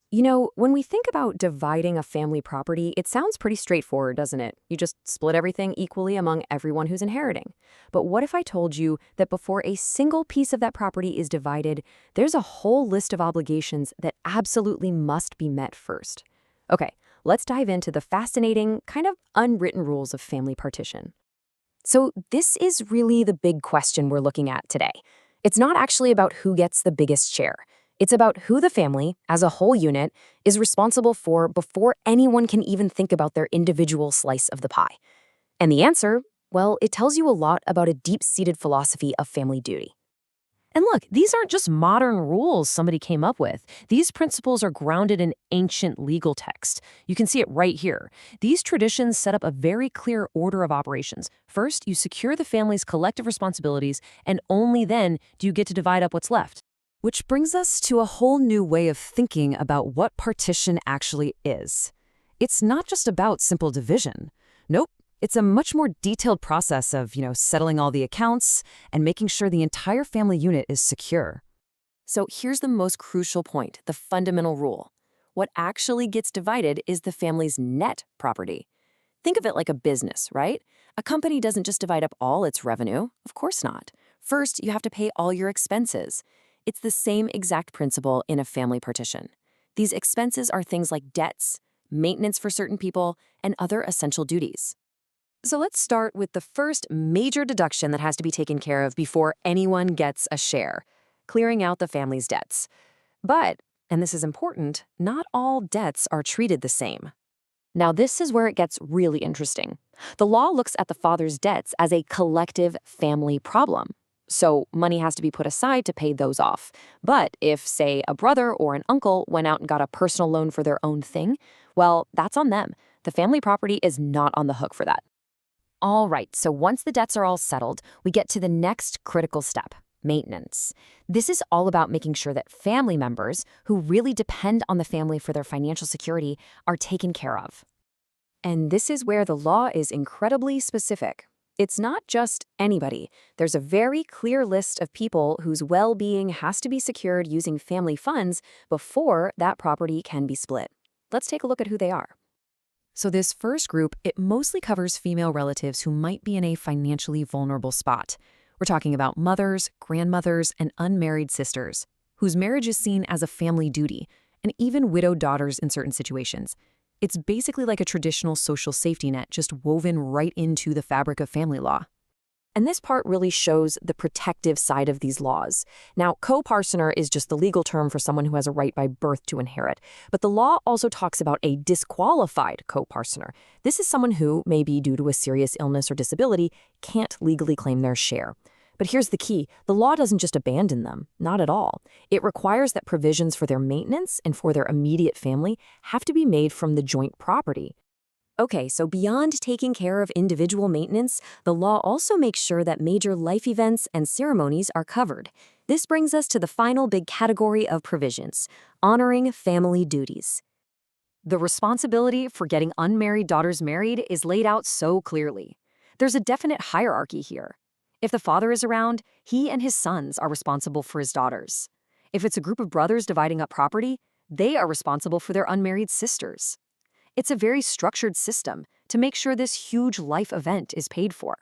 When we think about dividing a family property, it sounds pretty straightforward, doesn't it? You just split everything equally among everyone who's inheriting. But what if I told you that before a single piece of that property is divided, there's a whole list of obligations that absolutely must be met first? Okay, let's dive into the fascinating, kind of unwritten rules of family partition. So, this is really the big question we're looking at today. It's not actually about who gets the biggest share. It's about who the family, as a whole unit, is responsible for before anyone can even think about their individual slice of the pie. And the answer, well, it tells you a lot about a deep-seated philosophy of family duty. And look, these aren't just modern rules somebody came up with. These principles are grounded in ancient legal text. You can see it right here. These traditions set up a very clear order of operations. First, you secure the family's collective responsibilities, and only then do you get to divide up what's left. Which brings us to a whole new way of thinking about what partition actually is. It's not just about simple division. Nope. It's a much more detailed process of, settling all the accounts and making sure the entire family unit is secure. So here's the most crucial point, the fundamental rule. What actually gets divided is the family's net property. Think of it like a business, right? A company doesn't just divide up all its revenue. Of course not. First, you have to pay all your expenses. It's the same exact principle in a family partition. These expenses are things like debts, maintenance for certain people, and other essential duties. So let's start with the first major deduction that has to be taken care of before anyone gets a share, clearing out the family's debts. But, and this is important, not all debts are treated the same. Now, this is where it gets really interesting. The law looks at the father's debts as a collective family problem. So money has to be put aside to pay those off. But if, say, a brother or an uncle went out and got a personal loan for their own thing, well, that's on them. The family property is not on the hook for that. All right, so once the debts are all settled, we get to the next critical step, maintenance. This is all about making sure that family members who really depend on the family for their financial security are taken care of. And this is where the law is incredibly specific. It's not just anybody. There's a very clear list of people whose well-being has to be secured using family funds before that property can be split. Let's take a look at who they are. So this first group, it mostly covers female relatives who might be in a financially vulnerable spot. We're talking about mothers, grandmothers, and unmarried sisters, whose marriage is seen as a family duty, and even widowed daughters in certain situations. It's basically like a traditional social safety net just woven right into the fabric of family law. And this part really shows the protective side of these laws. Now, co-parsoner is just the legal term for someone who has a right by birth to inherit. But the law also talks about a disqualified co-parsoner. This is someone who, maybe due to a serious illness or disability, can't legally claim their share. But here's the key. The law doesn't just abandon them. Not at all. It requires that provisions for their maintenance and for their immediate family have to be made from the joint property. Okay, so beyond taking care of individual maintenance, the law also makes sure that major life events and ceremonies are covered. This brings us to the final big category of provisions, honoring family duties. The responsibility for getting unmarried daughters married is laid out so clearly. There's a definite hierarchy here. If the father is around, he and his sons are responsible for his daughters. If it's a group of brothers dividing up property, they are responsible for their unmarried sisters. It's a very structured system to make sure this huge life event is paid for.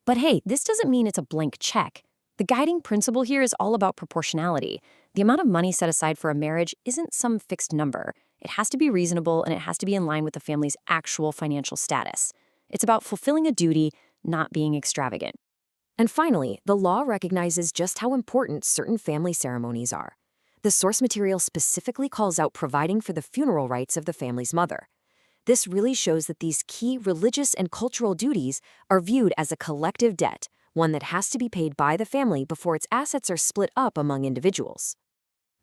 But hey, this doesn't mean it's a blank check. The guiding principle here is all about proportionality. The amount of money set aside for a marriage isn't some fixed number. It has to be reasonable and it has to be in line with the family's actual financial status. It's about fulfilling a duty, not being extravagant. And finally, the law recognizes just how important certain family ceremonies are. The source material specifically calls out providing for the funeral rites of the family's mother. This really shows that these key religious and cultural duties are viewed as a collective debt, one that has to be paid by the family before its assets are split up among individuals.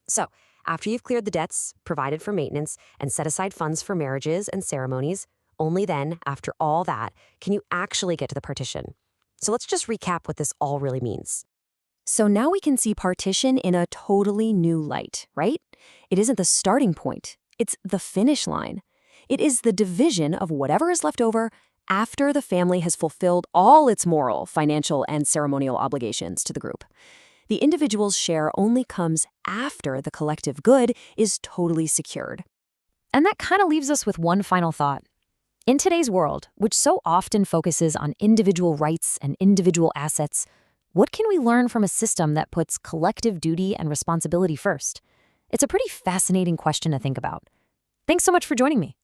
So, after you've cleared the debts, provided for maintenance, and set aside funds for marriages and ceremonies, only then, after all that, can you actually get to the partition. So let's just recap what this all really means. So now we can see partition in a totally new light, right? It isn't the starting point, it's the finish line. It is the division of whatever is left over after the family has fulfilled all its moral, financial, and ceremonial obligations to the group. The individual's share only comes after the collective good is totally secured. And that kind of leaves us with one final thought. In today's world, which so often focuses on individual rights and individual assets, what can we learn from a system that puts collective duty and responsibility first? It's a pretty fascinating question to think about. Thanks so much for joining me.